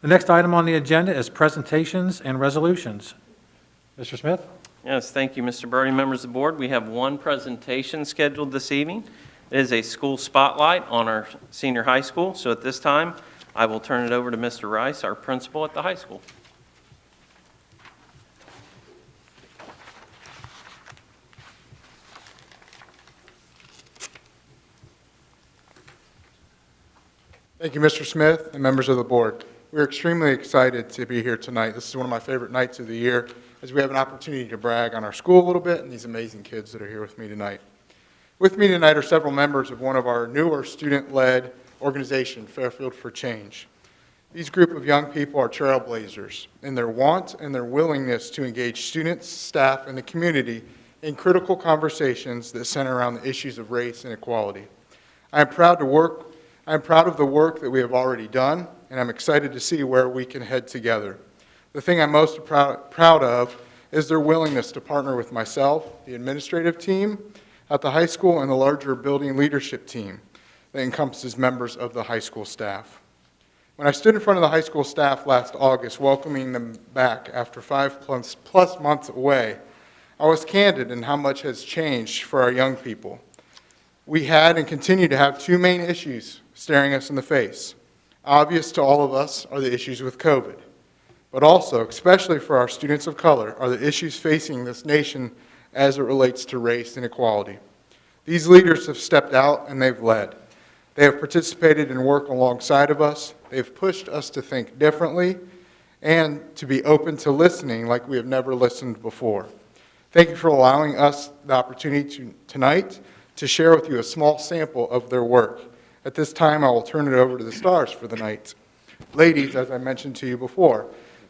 The next item on the agenda is presentations and resolutions. Mr. Smith? Yes, thank you, Mr. Birdie. Members of the board, we have one presentation scheduled this evening. It is a school spotlight on our senior high school. So at this time, I will turn it over to Mr. Rice, our principal at the high school. Thank you, Mr. Smith and members of the board. We're extremely excited to be here tonight. This is one of my favorite nights of the year as we have an opportunity to brag on our school a little bit and these amazing kids that are here with me tonight. With me tonight are several members of one of our newer student-led organization, Fairfield for Change. These group of young people are trailblazers in their want and their willingness to engage students, staff, and the community in critical conversations that center around the issues of race and equality. I am proud of the work that we have already done, and I'm excited to see where we can head together. The thing I'm most proud of is their willingness to partner with myself, the administrative team at the high school, and the larger building leadership team that encompasses members of the high school staff. When I stood in front of the high school staff last August, welcoming them back after 5+ months away, I was candid in how much has changed for our young people. We had and continue to have two main issues staring us in the face. Obvious to all of us are the issues with COVID, but also, especially for our students of color, are the issues facing this nation as it relates to race and equality. These leaders have stepped out and they've led. They have participated in work alongside of us. They've pushed us to think differently and to be open to listening like we have never listened before. Thank you for allowing us the opportunity tonight to share with you a small sample of their work. At this time, I will turn it over to the stars for the night. Ladies, as I mentioned to you before,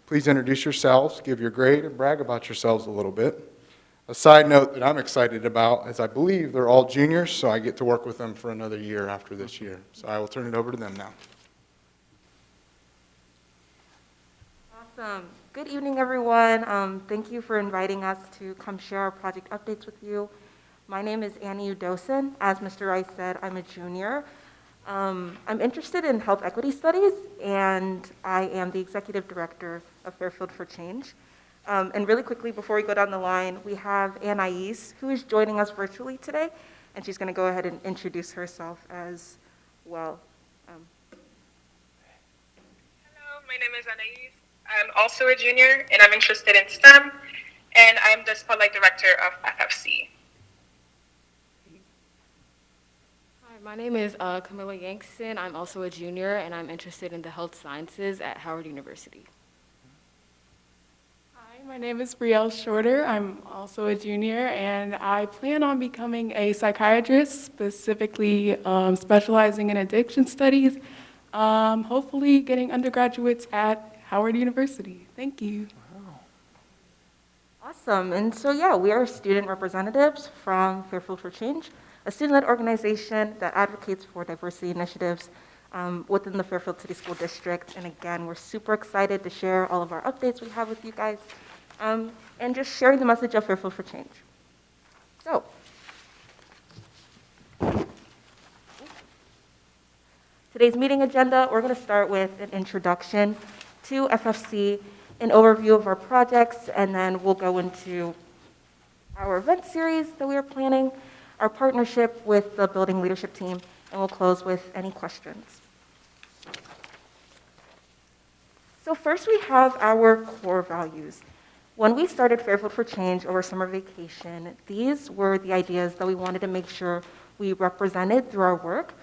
please introduce yourselves, give your grade, and brag about yourselves a little bit. A side note that I'm excited about is I believe they're all juniors, so I get to work with them for another year after this year. So I will turn it over to them now. Awesome. Good evening, everyone. Thank you for inviting us to come share our project updates with you. My name is Annie Udosin. As Mr. Rice said, I'm a junior. I'm interested in health equity studies, and I am the executive director of Fairfield for Change. And really quickly, before we go down the line, we have Anais, who is joining us virtually today, and she's going to go ahead and introduce herself as well. Hello, my name is Anais. I'm also a junior, and I'm interested in STEM, and I'm the Spotlight Director of FFC. Hi, my name is Camilla Yankson. I'm also a junior, and I'm interested in the health sciences at Howard University. Hi, my name is Brielle Shorter. I'm also a junior, and I plan on becoming a psychiatrist, specifically specializing in addiction studies, hopefully getting undergraduates at Howard University. Thank you. Awesome. And so, yeah, we are student representatives from Fairfield for Change, a student-led organization that advocates for diversity initiatives within the Fairfield City School District. And again, we're super excited to share all of our updates we have with you guys and just sharing the message of Fairfield for Change. So, today's meeting agenda, we're going to start with an introduction to FFC, an overview of our projects, and then we'll go into our event series that we are planning, our partnership with the building leadership team, and we'll close with any questions. So first we have our core values. When we started Fairfield for Change over summer vacation, these were the ideas that we wanted to make sure we represented through our work,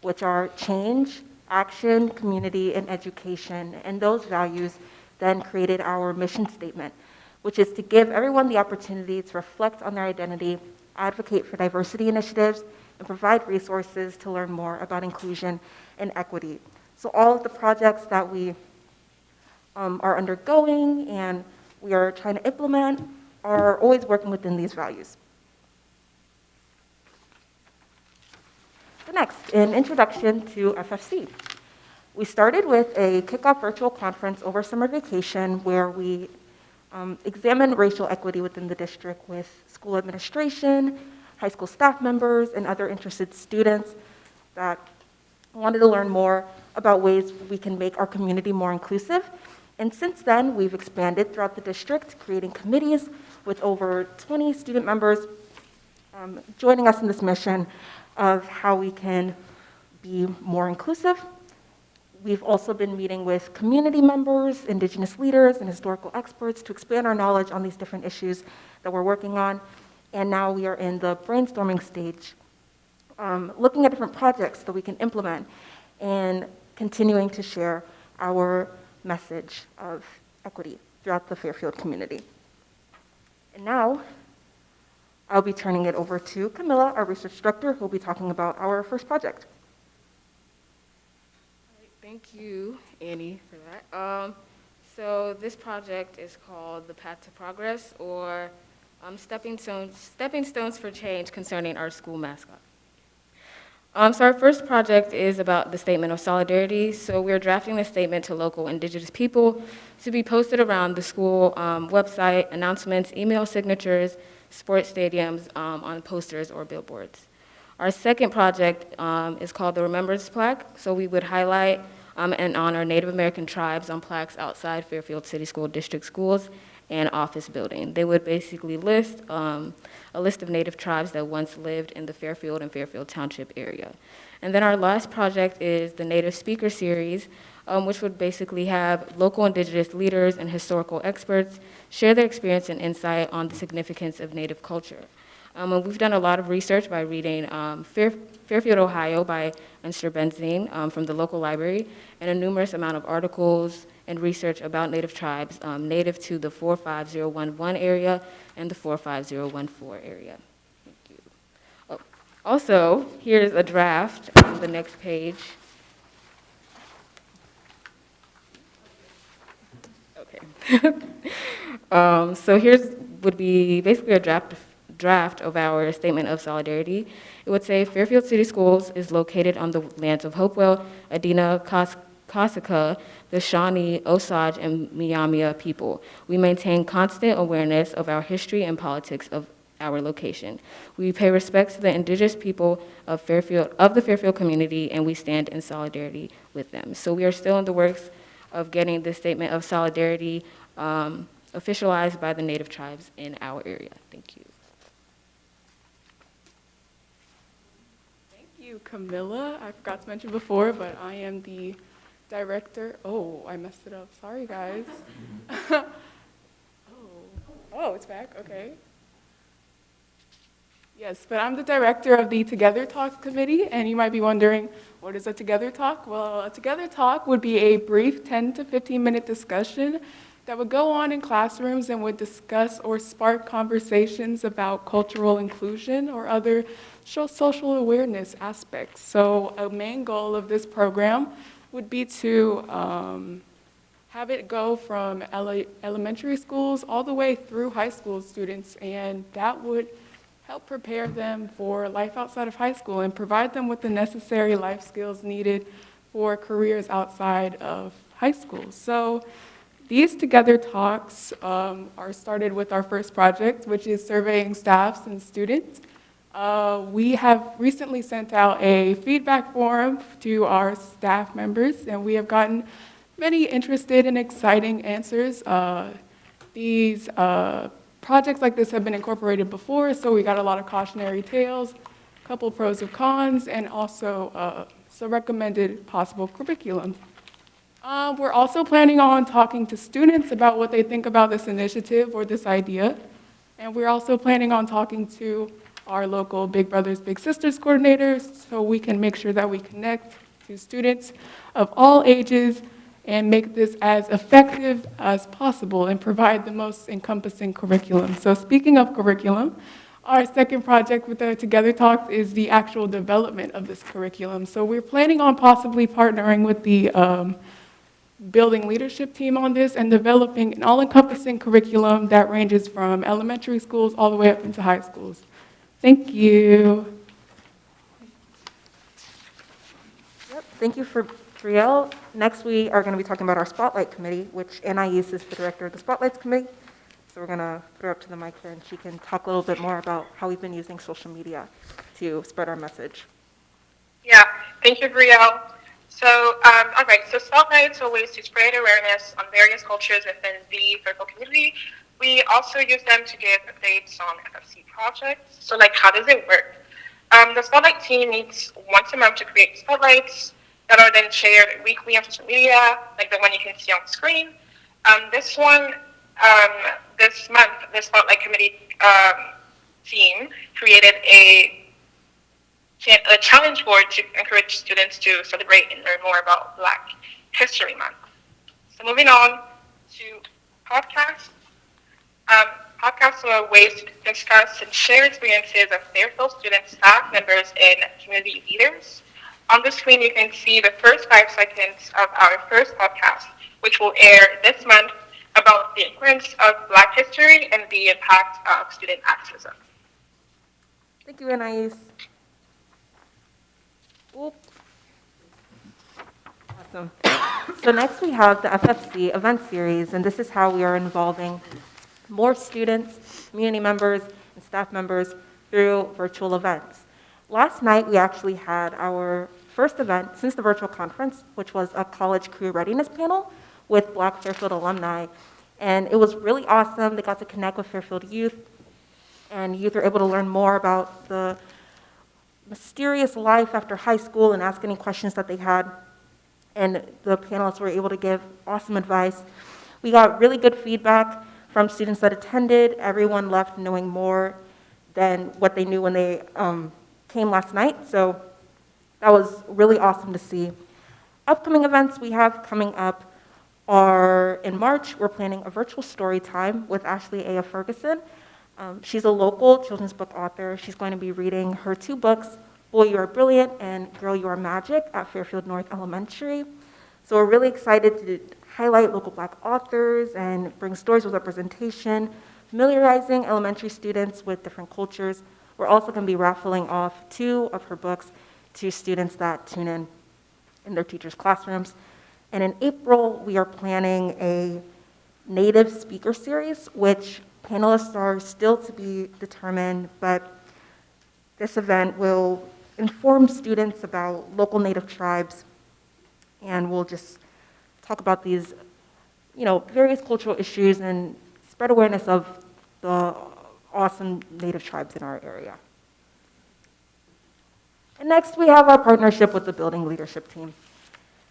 which are change, action, community, and education. And those values then created our mission statement, which is to give everyone the opportunity to reflect on their identity, advocate for diversity initiatives, and provide resources to learn more about inclusion and equity. So all of the projects that we are undergoing and we are trying to implement are always working within these values. The next, an introduction to FFC. We started with a kickoff virtual conference over summer vacation where we examined racial equity within the district with school administration, high school staff members, and other interested students that wanted to learn more about ways we can make our community more inclusive. And since then, we've expanded throughout the district, creating committees with over 20 student members joining us in this mission of how we can be more inclusive. We've also been meeting with community members, Indigenous leaders, and historical experts to expand our knowledge on these different issues that we're working on. And now we are in the brainstorming stage, looking at different projects that we can implement and continuing to share our message of equity throughout the Fairfield community. And now, I'll be turning it over to Camilla, our research director, who will be talking about our first project. Thank you, Annie, for that. So this project is called The Path to Progress, or Stepping Stones for Change concerning our school mascot. So our first project is about the Statement of Solidarity. So we're drafting the statement to local Indigenous people to be posted around the school website, announcements, email signatures, sports stadiums, on posters or billboards. Our second project is called the Remembrance Plaque. So we would highlight and honor Native American tribes on plaques outside Fairfield City School District schools and office building. They would basically list a list of Native tribes that once lived in the Fairfield and Fairfield Township area. And then our last project is the Native Speaker Series, which would basically have local Indigenous leaders and historical experts share their experience and insight on the significance of Native culture. And we've done a lot of research by reading Fairfield, Ohio by Mr. Benzine from the local library, and a numerous amount of articles and research about Native tribes native to the 45011 area and the 45014 area. Thank you. Oh, also, here's a draft on the next page. Okay. So here's would be basically a draft of our Statement of Solidarity. It would say, Fairfield City Schools is located on the lands of Hopewell, Adena, Kasika, the Shawnee, Osage, and Miyamia people. We maintain constant awareness of our history and politics of our location. We pay respect to the Indigenous people of the Fairfield community, and we stand in solidarity with them. So we are still in the works of getting this Statement of Solidarity officialized by the Native tribes in our area. Thank you. Thank you, Camilla. I forgot to mention before, but I am the director. Oh, I messed it up. Sorry, guys. Oh, it's back. Okay. Yes, but I'm the director of the Together Talks Committee, and you might be wondering, what is a Together Talk? Well, a Together Talk would be a brief 10 to 15-minute discussion that would go on in classrooms and would discuss or spark conversations about cultural inclusion or other social awareness aspects. So a main goal of this program would be to have it go from elementary schools all the way through high school students, and that would help prepare them for life outside of high school and provide them with the necessary life skills needed for careers outside of high school. So these Together Talks are started with our first project, which is surveying staffs and students. We have recently sent out a feedback form to our staff members, and we have gotten many interested and exciting answers. These projects like this have been incorporated before, so we got a lot of cautionary tales, a couple pros and cons, and also some recommended possible curriculum. We're also planning on talking to students about what they think about this initiative or this idea, and we're also planning on talking to our local Big Brothers Big Sisters coordinators so we can make sure that we connect to students of all ages and make this as effective as possible and provide the most encompassing curriculum. So speaking of curriculum, our second project with the Together Talks is the actual development of this curriculum. So we're planning on possibly partnering with the building leadership team on this and developing an all-encompassing curriculum that ranges from elementary schools all the way up into high schools. Thank you. Yep, thank you for Brielle. Next, we are going to be talking about our Spotlight Committee, which Anais is the director of the Spotlights Committee. So we're going to put her up to the mic here, and she can talk a little bit more about how we've been using social media to spread our message. Yeah, thank you, Brielle. All right, so spotlights are ways to spread awareness on various cultures within the Fairfield community. We also use them to give updates on FFC projects. So, like, how does it work? The spotlight team meets once a month to create spotlights that are then shared weekly on social media, like the one you can see on screen. This one, this month, the spotlight committee team created a challenge board to encourage students to celebrate and learn more about Black History Month. So moving on to podcasts. Podcasts are ways to discuss and share experiences of Fairfield students, staff members, and community leaders. On the screen, you can see the first 5 seconds of our first podcast, which will air this month, about the importance of Black history and the impact of student activism. Thank you, Anais. Oop. Awesome. So next we have the FFC event series, and this is how we are involving more students, community members, and staff members through virtual events. Last night, we actually had our first event since the virtual conference, which was a college career readiness panel with Black Fairfield alumni. And it was really awesome. They got to connect with Fairfield youth, and youth were able to learn more about the mysterious life after high school and ask any questions that they had. And the panelists were able to give awesome advice. We got really good feedback from students that attended. Everyone left knowing more than what they knew when they came last night. So that was really awesome to see. Upcoming events we have coming up are in March. We're planning a virtual story time with Ashley A. Ferguson. She's a local children's book author. She's going to be reading her 2 books, Boy, You Are Brilliant and Girl, You Are Magic, at Fairfield North Elementary. So we're really excited to highlight local Black authors and bring stories with representation, familiarizing elementary students with different cultures. We're also going to be raffling off 2 of her books to students that tune in their teachers' classrooms. And in April, we are planning a native speaker series, which panelists are still to be determined, but this event will inform students about local Native tribes, and we'll just talk about these, various cultural issues and spread awareness of the awesome Native tribes in our area. And next, we have our partnership with the building leadership team.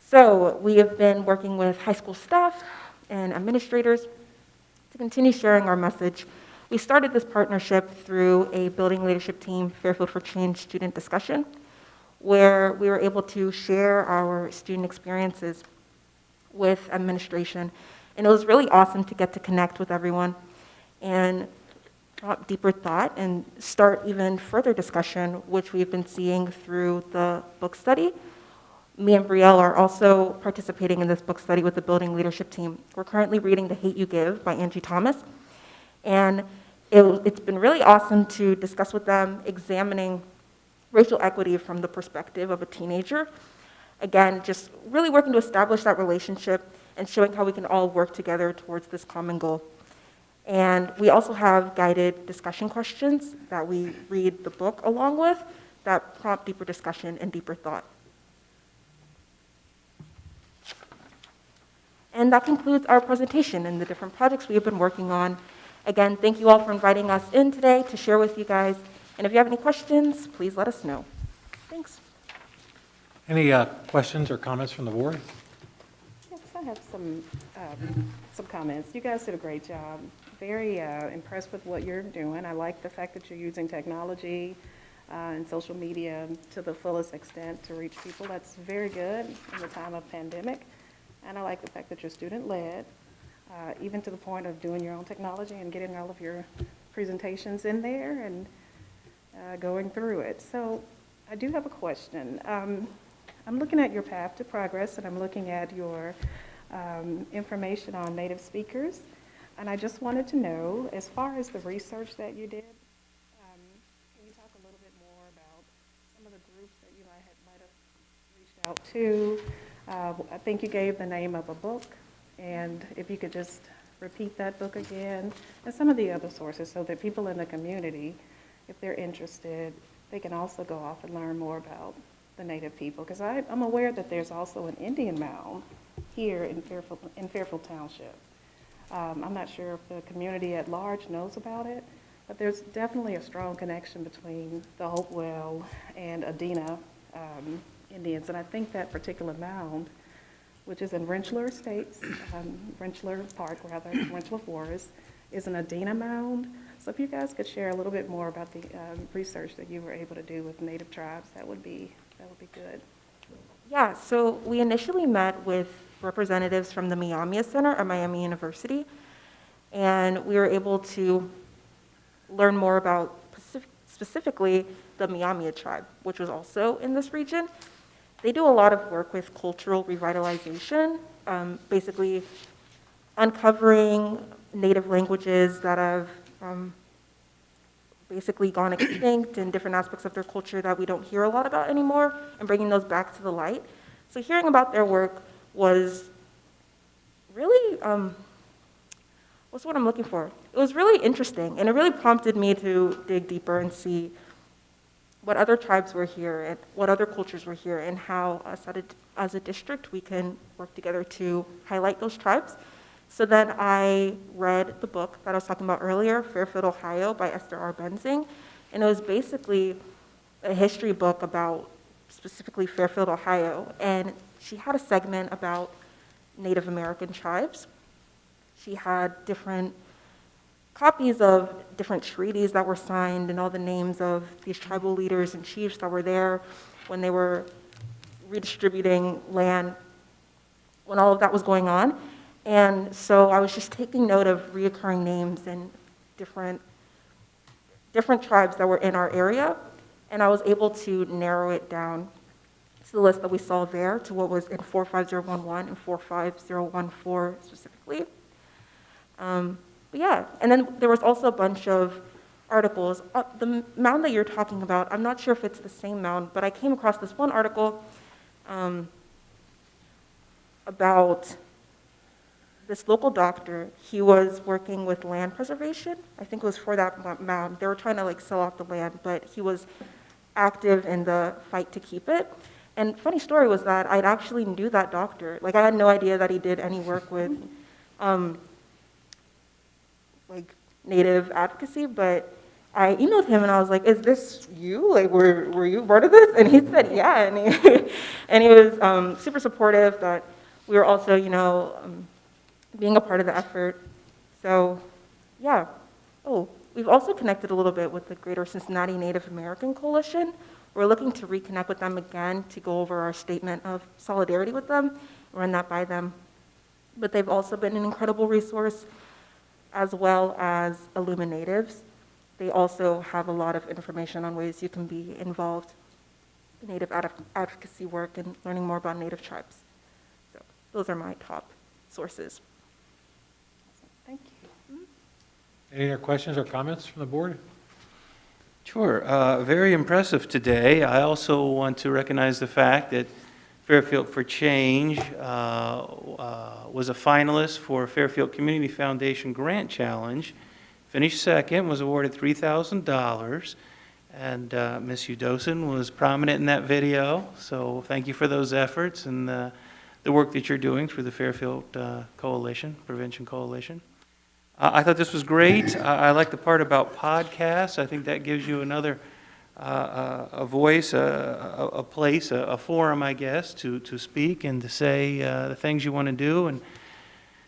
So we have been working with high school staff and administrators to continue sharing our message. We started this partnership through a building leadership team, Fairfield for Change student discussion, where we were able to share our student experiences with administration. And it was really awesome to get to connect with everyone and drop deeper thought and start even further discussion, which we've been seeing through the book study. Me and Brielle are also participating in this book study with the building leadership team. We're currently reading The Hate U Give by Angie Thomas. And it's been really awesome to discuss with them, examining racial equity from the perspective of a teenager. Again, just really working to establish that relationship and showing how we can all work together towards this common goal. And we also have guided discussion questions that we read the book along with that prompt deeper discussion and deeper thought. And that concludes our presentation and the different projects we have been working on. Again, thank you all for inviting us in today to share with you guys. And if you have any questions, please let us know. Thanks. Any questions or comments from the board? Yes, I have some comments. You guys did a great job. Very impressed with what you're doing. I like the fact that you're using technology and social media to the fullest extent to reach people. That's very good in the time of pandemic. And I like the fact that you're student-led, even to the point of doing your own technology and getting all of your presentations in there and going through it. So I do have a question. I'm looking at your path to progress, and I'm looking at your information on Native speakers. And I just wanted to know, as far as the research that you did, can you talk a little bit more about some of the groups that you might have reached out to? I think you gave the name of a book, and if you could just repeat that book again, and some of the other sources, so that people in the community, if they're interested, they can also go off and learn more about the Native people? Because I'm aware that there's also an Indian mound here in Fairfield Township. I'm not sure if the community at large knows about it, but there's definitely a strong connection between the Hopewell and Adena Indians. And I think that particular mound, which is in Rentschler Estates, Rentschler Park, rather, Rentschler Forest, is an Adena mound. So if you guys could share a little bit more about the research that you were able to do with Native tribes, that would be good. Yeah, so we initially met with representatives from the Miami Center at Miami University, and we were able to learn more about specifically the Miami tribe, which was also in this region. They do a lot of work with cultural revitalization, basically uncovering native languages that have basically gone extinct and different aspects of their culture that we don't hear a lot about anymore, and bringing those back to the light. So hearing about their work was really, what's what I'm looking for? It was really interesting, and it really prompted me to dig deeper and see what other tribes were here and what other cultures were here, and how as a district we can work together to highlight those tribes. So then I read the book that I was talking about earlier, Fairfield, Ohio, by Esther R. Benzing, and it was basically a history book about specifically Fairfield, Ohio, and she had a segment about Native American tribes. She had different copies of different treaties that were signed and all the names of these tribal leaders and chiefs that were there when they were redistributing land, when all of that was going on. And so I was just taking note of reoccurring names and different tribes that were in our area, and I was able to narrow it down to the list that we saw there, to what was in 45011 and 45014 specifically. But yeah, and then there was also a bunch of articles. The mound that you're talking about, I'm not sure if it's the same mound, but I came across this one article about this local doctor. He was working with land preservation. I think it was for that mound. They were trying to like sell off the land, but he was active in the fight to keep it. And funny story was that I actually knew that doctor. Like I had no idea that he did any work with like Native advocacy, but I emailed him and I was like, "Is this you? Like, were you part of this?" And he said, "Yeah." And he was super supportive that we were also, being a part of the effort. So, yeah. Oh, we've also connected a little bit with the Greater Cincinnati Native American Coalition. We're looking to reconnect with them again to go over our statement of solidarity with them, run that by them. But they've also been an incredible resource, as well as Illuminatives. They also have a lot of information on ways you can be involved in Native advocacy work and learning more about Native tribes. So those are my top sources. Thank you. Any other questions or comments from the board? Sure. Very impressive today. I also want to recognize the fact that Fairfield for Change was a finalist for Fairfield Community Foundation Grant Challenge, finished second, was awarded $3,000, and Ms. Udosin was prominent in that video, so thank you for those efforts and the work that you're doing through the Fairfield Coalition, Prevention Coalition. I thought this was great. I like the part about podcasts. I think that gives you another a voice, a place, a forum, I guess, to speak and to say the things you want to do, and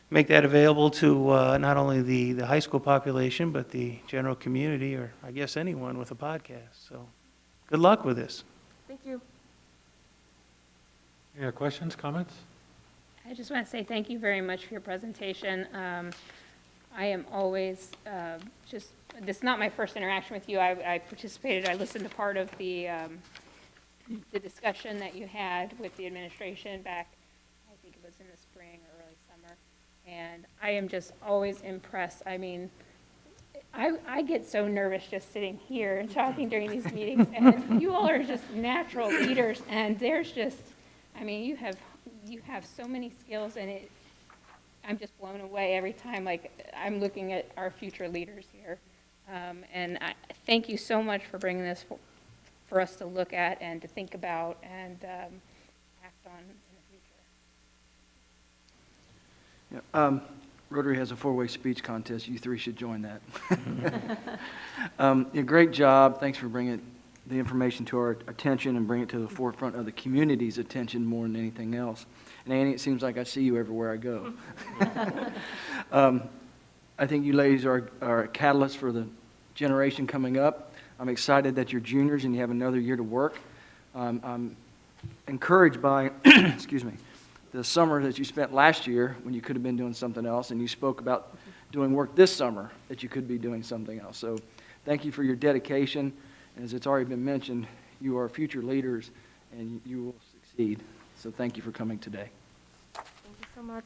make that available to not only the high school population, but the general community, or I guess anyone with a podcast. So good luck with this. Thank you. Any other questions, comments? I just want to say thank you very much for your presentation. I am always this is not my first interaction with you. I participated, I listened to part of the discussion that you had with the administration back, I think it was in the spring or early summer, and I am just always impressed. I mean, I get so nervous just sitting here and talking during these meetings, and you all are just natural leaders, and there's just, I mean, you have so many skills, and I'm just blown away every time, like, I'm looking at our future leaders here. And I thank you so much for bringing this for us to look at and to think about and act on in the future. Yeah, Rotary has a four-way speech contest. You three should join that. Yeah, great job. Thanks for bringing the information to our attention and bring it to the forefront of the community's attention more than anything else. And Annie, it seems like I see you everywhere I go. I think you ladies are a catalyst for the generation coming up. I'm excited that you're juniors and you have another year to work. I'm encouraged by, excuse me, the summer that you spent last year when you could have been doing something else, and you spoke about doing work this summer that you could be doing something else. So thank you for your dedication. And as it's already been mentioned, you are future leaders and you will succeed. So thank you for coming today. Thank you so much.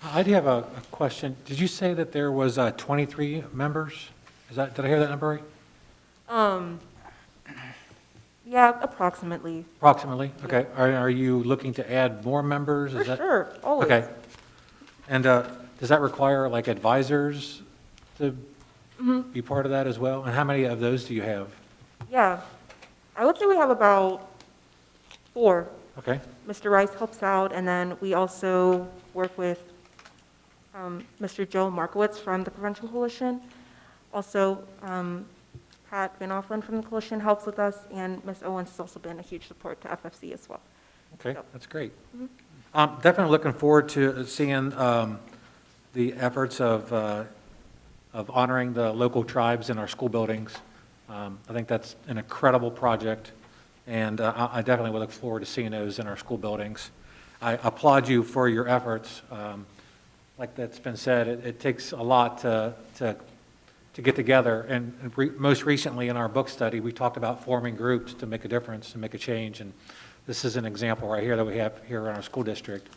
I do have a question. Did you say that there was 23 members? Did I hear that number right? Yeah, approximately. Approximately? Okay. Are you looking to add more members? For sure, always. Okay. And does that require like advisors to be part of that as well? And how many of those do you have? Yeah, I would say we have about 4. Okay. Mr. Rice helps out, and then we also work with Mr. Joe Markowitz from the Prevention Coalition. Also, Pat Van Offlen from the Coalition helps with us, and Ms. Owens has also been a huge support to FFC as well. Okay, So- that's great. I'm definitely looking forward to seeing the efforts of honoring the local tribes in our school buildings. I think that's an incredible project, and I definitely will look forward to seeing those in our school buildings. I applaud you for your efforts. Like that's been said, it takes a lot to get together, and most recently in our book study, we talked about forming groups to make a difference, to make a change, and this is an example right here that we have here in our school district.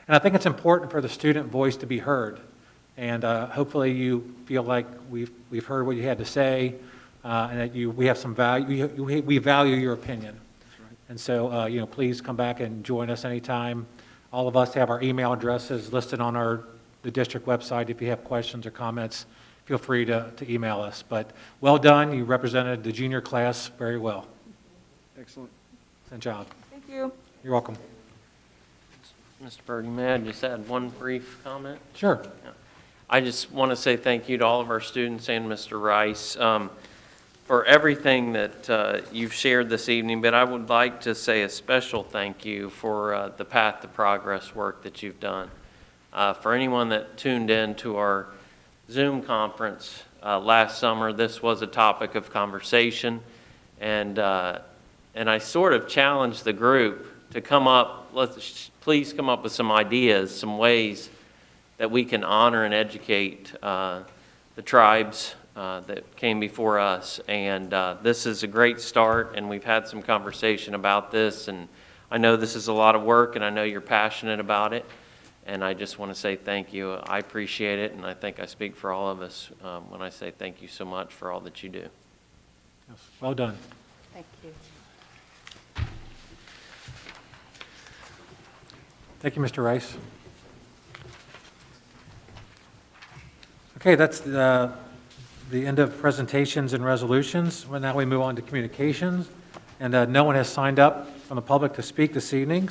And I think it's important for the student voice to be heard, and hopefully you feel like we've heard what you had to say, and that we have some value, we value your opinion. And so, please come back and join us anytime. All of us have our email addresses listed on the district website. If you have questions or comments, feel free to email us. But well done, you represented the junior class very well. Excellent. Good job. Thank you. You're welcome. Mr. Birdie, may I just add one brief comment? Sure. I just want to say thank you to all of our students and Mr. Rice for everything that you've shared this evening, but I would like to say a special thank you for the Path to Progress work that you've done. For anyone that tuned in to our Zoom conference last summer, this was a topic of conversation, and I sort of challenged the group to come up, please come up with some ideas, some ways that we can honor and educate the tribes that came before us. And this is a great start, and we've had some conversation about this, and I know this is a lot of work, and I know you're passionate about it, and I just want to say thank you. I appreciate it, and I think I speak for all of us when I say thank you so much for all that you do. Yes. Well done. Thank you. Thank you, Mr. Rice. Okay, that's the end of presentations and resolutions. Well, now we move on to communications. And no one has signed up from the public to speak this evening,